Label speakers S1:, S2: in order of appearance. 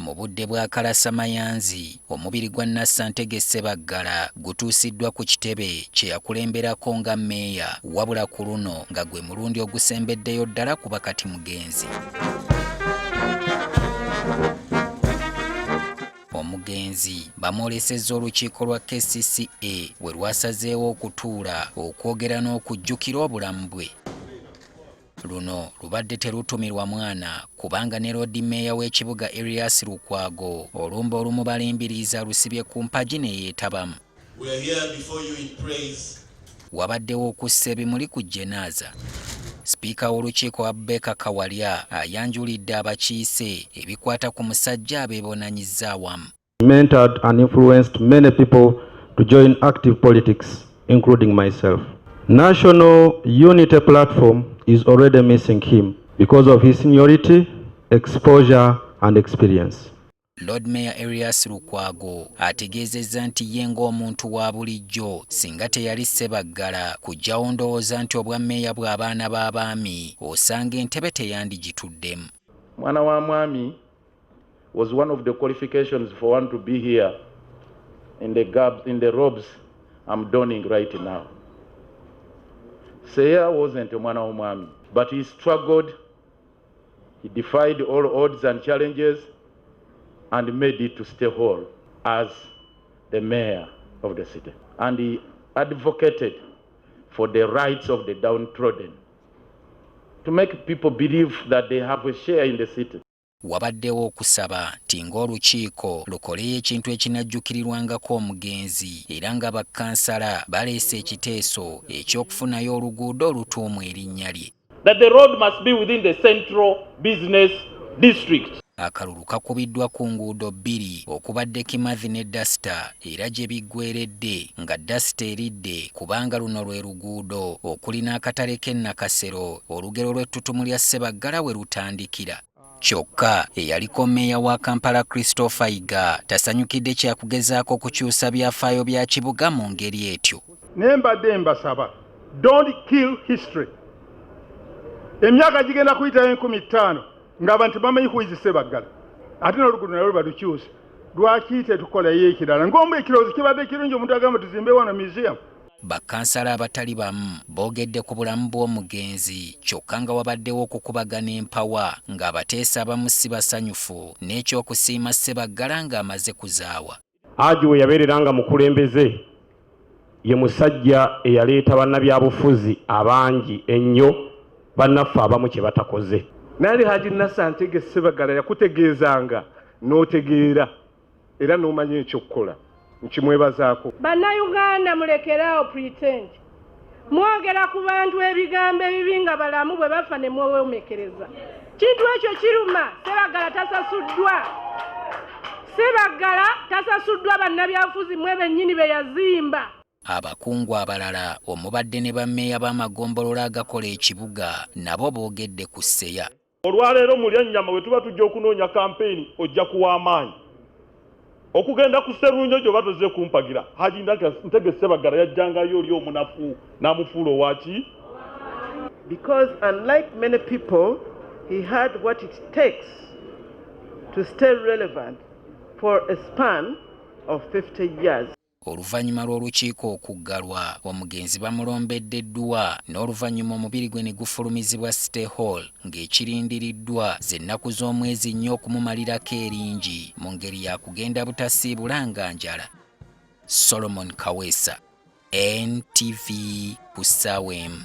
S1: Mu budde bwa kalasamayanzi, omubiri gwa Nasser Ntege Sebaggala gutuusiddwa ku kitebe kye yakulemberako nga Meeya, wabula ku luno nga gwe mulundi ogusembeddeyo ddala kuba kati mugenzi. Omugenzi bamwolesezza olukiiko lwa KCCA we lwasazeewo okutuula okwogera n'okujjukira obulamu bwe. Luno lubadde terutumirwa mwana kubanga ne Lord Meeya w'ekibuga erya Lukwago olumba olumu balimbiriza lusibye ku mpagi ne yeetabamu. Wabaddewo okussa ebimuli ku jenaaza. Sipiika w'olukiiko Abeka Kawalya ayanjulidde abakiise ebikwata ku musajja abeebonanyizza awamu.
S2: Mentored and influenced many people to join active politics, including myself. National Unity Platform is already missing him because of his seniority, exposure and experience.
S1: Lord Meeya Erias Lukwago ategeezezza nti ye ng'omuntu wa bulijjo singa teyali Sebaggala kujjawo ndowooza nti obwa Meeya bw'abaana b'abaami osanga entebe teyandigituddemu.
S3: Mwana wa mwami was one of the qualifications for one to be here in the robes I'm donning right now. Seya wasn't a mwana wa mwami, but he struggled, he defied all odds and challenges, and made it to stay whole as the mayor of the city. And he advocated for the rights of the downtrodden, to make people believe that they have a share in the city.
S1: Wabaddewo okusaba nti ng'olukiiko lukoleyo ekintu ekinajjukirirwangako omugenzi era nga bakkansala baleese ekiteeso eky'okufunayo oluguudo olutuumu erinnya lye.
S3: That the road must be within the central business district.
S1: Akalulu kakubiddwa ku nguudo bbiri okubadde Kimathi ne Dustar era gye biggweeredde nga Dustar eridde kubanga luno lwe luguudo okulina akatale k'e Nakasero olugero lw'ettutumu lya Sebaggala we lutandikira. Kyokka eyaliko Meeya wa Kampala Christopher Iga tasanyukidde kyakugezaako kukyusa byafaayo bya kibuga mu ngeri etyo.
S4: Nembadde mbasaba, don't kill history. Emyaka gigenda kuyitayo 15 ng'abantu bamanyi kuyizi Sebaggala ate n'oluguudo nalwo balukyusa. Lwaki tetukolayo ekirala ng'ombu ekirowoozo kibadde kirungi omuntu agamba tuzimbe wano museum.
S1: Bakkansala abatali bamu boogedde ku bulamu bw'omugenzi kyokka nga wabaddewo okukubagana empawa ng'abateesa abamu si basanyufu n'ekyokusiima Sebaggala ng'amaze kuzaawa.
S5: Haji we yabeereranga mukulembeze ye musajja eyaleeta bannabyabufuzi abangi ennyo bannaffe abamu kye batakoze.
S4: Nali Haji Nasser Ntege Sebaggala yakutegeezanga n'otegeera era n'omanya ekyokukola. Nkimwebazaako.
S6: Bannayuganda mulekeraawo pretend. Mwogera ku bantu ebigambo ebibi nga balamu bwe bafa ne mwewomekereza. Kintu ekyo kiruma. Sebaggala tasasuddwa. Sebaggala tasasuddwa bannabyabufuzi mwe bennyini be yazimba.
S1: Abakungu abalala omubadde ne bammeeya b'amagombolola agakola ekibuga nabo boogedde ku Seya.
S7: Olwaleero mu lyannyama we tuba tujja okunoonya kampeyini ojja kuwa amaanyi. Okugenda ku Sserunjo gyo batoze kumpagira. Haji Ntege Sebaggala yajjangayo oli omunafu n'amufuula owaki?
S8: Because unlike many people, he had what it takes to stay relevant for a span of 50 years.
S1: Oluvannyuma lw'olukiiko okuggalwa omugenzi bamulombedde Eddwa n'oluvannyuma omubiri gwe ne gufulumizibwa City Hall ng'ekirindiriddwa z'ennaku z'omwezi nnyo okumumalirako eringi mu ngeri ya kugenda butasiibula nga njala. Solomon Kaweesa, NTV ku ssaawa emu.